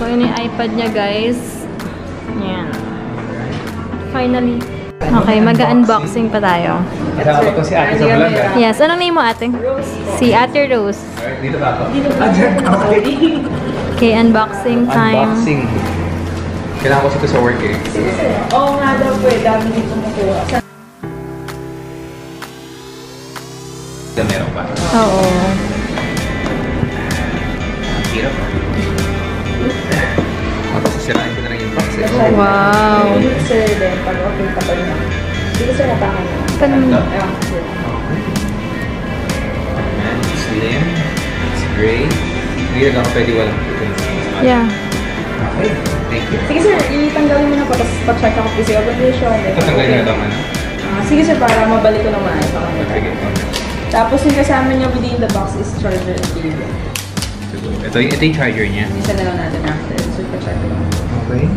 yun yung iPad niya, guys. Yan. Finally. Okay, mag-unboxing pa tayo. Kasama ko to si ate sa vlog. Yes. Anong name mo, ate? Si Ate Rose. Dito ba ako? Dito ba? Okay, unboxing time. Unboxing. Kailangan ko ito sa work eh. Sige, sir. Oo nga daw po eh. Dami dito makuha. Meron pa. Oo. Ang hirap. Sisirain ko na lang yung box eh. Wow. Dito, sir, then pag okay ka pa rin. Dito, sir, natangan na. Ewan ko, sir. It's slim. It's gray. Hindi lang ako pwede walang Yeah. Okay. Thank you. Sige, sir. Itanggalin mo na po. Tapos pa-check ako physical condition. Tatanggalin na itong ano? Sige, sir. Para mabalik ko naman sa kanila. Sige. Tapos yung kasama niya within the box is charger and cable. Ito yung charger niya. Isa na lang natin after. So, pa-check ko lang. Okay.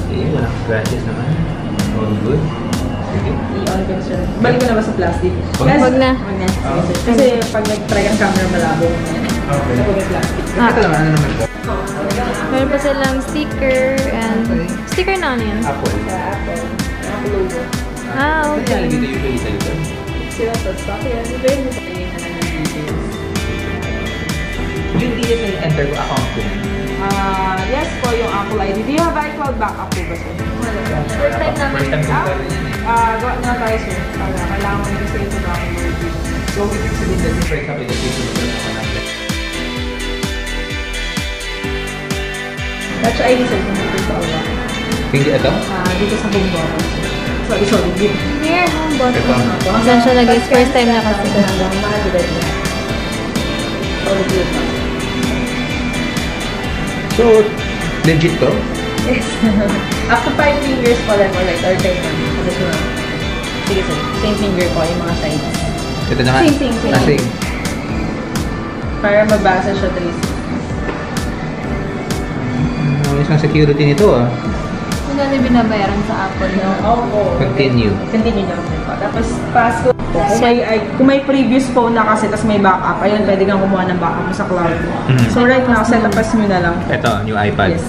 Okay, walang scratches naman. All good. Sige. I-on ko na, sir. Balik ko na ba sa plastic? Wag na. Wag na. Sige, sir. Kasi pag nag-try ang camera malabo mo yan. Okay. Sa pag plastic. Ito naman, ano naman ito? Meron pa silang sticker and... Sticker na ano yan? Apple. Sa Apple. Apple logo. Ah, Kaya okay. lagi ito usually sa likod. Sila sa stock yan. Iba yun sa tingin na lang ng details. Yung details na enter ko account ko. Yes po, yung Apple ID. Do you have iCloud backup po ba, sir? First time namin. First time ko pa rin yan eh. Gawa na tayo, sir. Kailangan mo kasi ito download. So, ibig sabihin natin, for example, the Facebook ko naman. Touch ID, sir, kung dito sa awa. Hindi ito? Dito sa home button. Sorry. Dito. Here, home button. Ito. Saan siya nag-guys? First time na kasi. Hanggang ma-activate na. Solid yun. So, legit to? Yes. Up to 5 fingers pa lang or like or 10 man. Additional. Sige, sir. Same finger po yung mga sides. Ito na nga. Same. Same. Para mabasa siya 360. Ang isang security nito ah. Kung ano binabayaran sa Apple, no? Oo. Continue. Continue niyo. Tapos passcode. Kung may previous phone na kasi tapos may backup, ayun pwede kang kumuha ng backup mo sa cloud. So right now, set up nyo na lang. Ito, new iPad. Yes.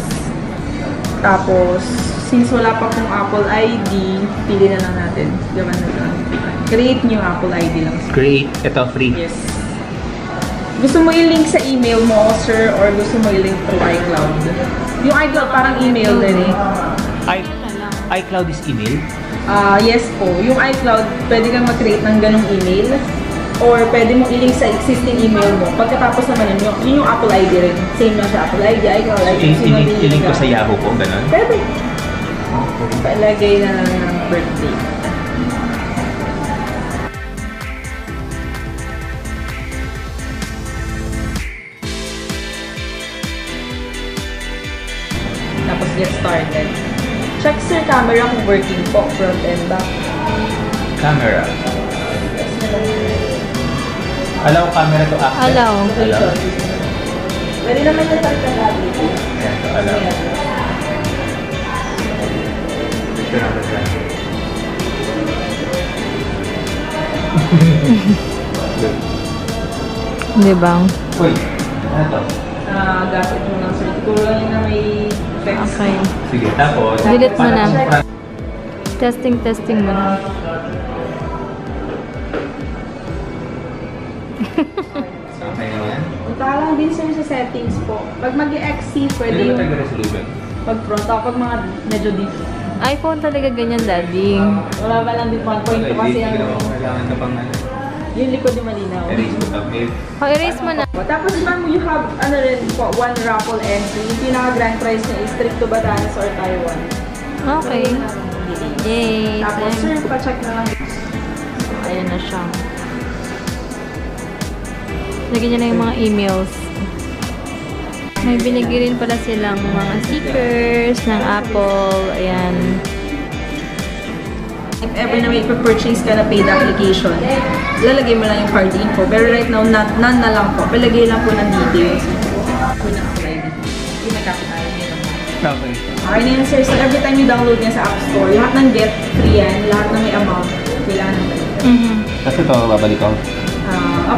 Tapos, since wala pa pong Apple ID, pili na lang natin. Gawan na lang. Create new Apple ID lang. Create. Ito, free. Yes. Gusto mo i-link sa email mo, sir, or gusto mo i-link through iCloud? Yung iCloud parang email din eh. iCloud is email? Yes po. Yung iCloud, pwede kang mag-create ng ganong email or pwede mo i-link sa existing email mo. Pagkatapos naman yun yung Apple ID rin. Same lang siya. Apple ID, iCloud ID. I-link ko sa Yahoo ko, gano'n? Pwede. Palagay na lang ng birthday. Tapos get started. Check sir camera kung working po, front and back. Camera. Allow camera to access? Allow. Pwede naman yung palitan natin. Ayan, so allow. Picture number dyan. Di ba? Uy, ano to? Gasket mo lang sir. Siguro lang yun na may text. Okay. Sige, tapos... Delete mo na. Testing mo na. Okay na yan? Punta lang din sir sa settings po. Pag mag-exceed, pwede Hindi ba yung taga-resolution? pag front. Pag mga medyo deep. iPhone talaga ganyan, daddy. Wala ba lang din 1.2 kasi ang Kailangan ka pang ano. yung likod yung malinaw. Erase mo tapos. Erase mo na. Tapos ma'am, you have ano rin po, one raffle entry. Yung pinaka-grand prize niya is trip to Batanes or Taiwan. Okay. Yay! Tapos sir, pa-check na lang. So, ayan na siya. Lagyan niya na yung mga emails. May binigay rin pala silang mga stickers ng Apple. Ayan. If ever na may purchase ka na paid application, lalagay mo lang yung card info. Pero right now, none na lang po. Palagay lang po ng details. Kuna ako ready. Hindi may kapital. Okay. Okay na yun sir. So every time you download niya sa App Store, lahat ng get free yan, lahat ng may amount, kailangan ng balik. Kasi ito, babalik ko.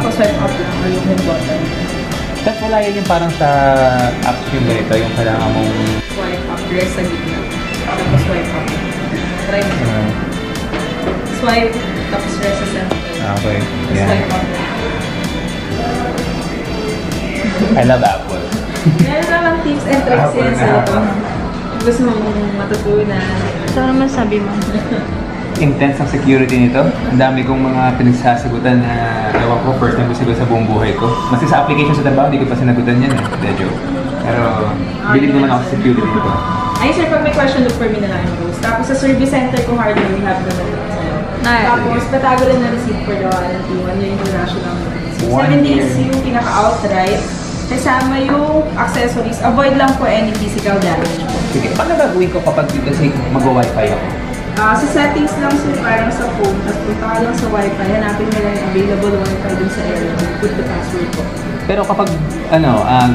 Swipe up lang or yung home button. Tapos wala yan yung parang sa apps yung ganito, yung kailangan mong... Swipe up, rest sa gitna. Tapos swipe up. Try mo. Swipe, tapos rest sa center. Okay. Tapos Yeah. swipe up. I love Apple. Meron naman tips and tricks Apple yan na sa ito. Apple. Kung gusto mong matutunan. So, ano masabi mo? Intense ang security nito. Ang dami kong mga pinagsasagutan na ewan ko, first time ko siguro sa buong buhay ko. Kasi sa application sa trabaho, hindi ko pa sinagutan yan eh. Hindi, joke. Pero, believe naman ako sa security nito. Ay, sir, pag may question, look for me na lang yung rules. Tapos sa service center kung hardware, we have naman ito sa'yo. Alright. Tapos, patago rin na receipt for the warranty. 1 year international warranty. 1 7 days year. yung pinaka-outright. Kasama yung accessories. Avoid lang po any physical damage. Sige, paano gagawin ko kapag kasi mag-wifi ako? Sa settings lang sir, parang sa phone. Tapos punta ka lang sa wifi. Hanapin mo lang yung available wifi dun sa area. Put the password po. Pero kapag,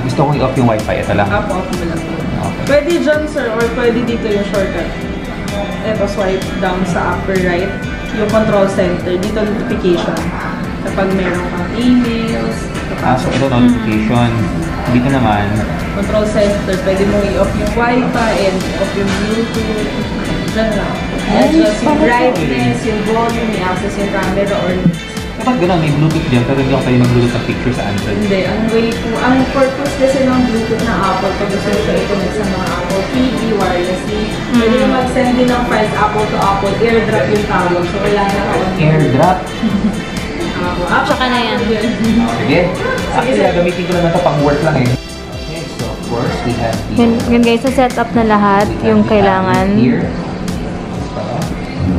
gusto kong i-off yung wifi, ito lang. Off mo lang po. Okay. Pwede dyan sir, or pwede dito yung shortcut. Ito, swipe down sa upper right. Yung control center. Dito notification. Kapag meron kang emails. So ito notification. Dito naman, Control center. Pwede mo i-off yung wifi and off yung bluetooth. Dyan lang. Adjust yung brightness, yung volume, may access yung camera or kapag gano'n, may Bluetooth dyan, pero hindi ako pwede mag-Bluetooth ng picture sa Android. hindi. Ang purpose kasi ng Bluetooth ng Apple, pag gusto siya i-connect sa mga Apple TV, wirelessly, pwede na mag-send din ng files Apple to Apple, airdrop yung tawag. So, wala na ka. AirDrop? Tsaka na yan. Sige. Actually, gagamitin ko naman ito pang work lang eh. Okay, so of course, we have the... Yun guys, sa setup na lahat, yung kailangan. Here.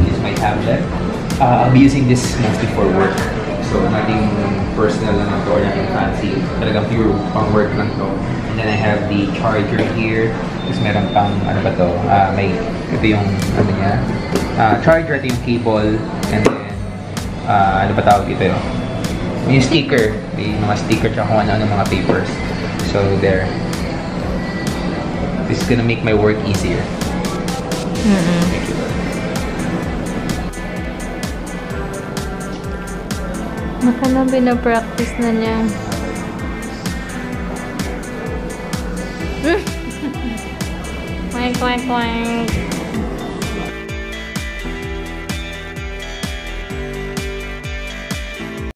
Use my tablet. I'll be using this mostly for work. So, nothing personal lang ito or nothing fancy. Talagang pure pang work lang to. And then I have the charger here. Tapos meron pang, ano ba to? Ito yung, ano niya? Charger, ito yung cable. And then, ano ba tawag ito yun? Yung sticker. May mga sticker tsaka kung ano-ano mga papers. So, there. This is gonna make my work easier. Thank you. Baka na pinapractice na niya. Quack, quack, quack.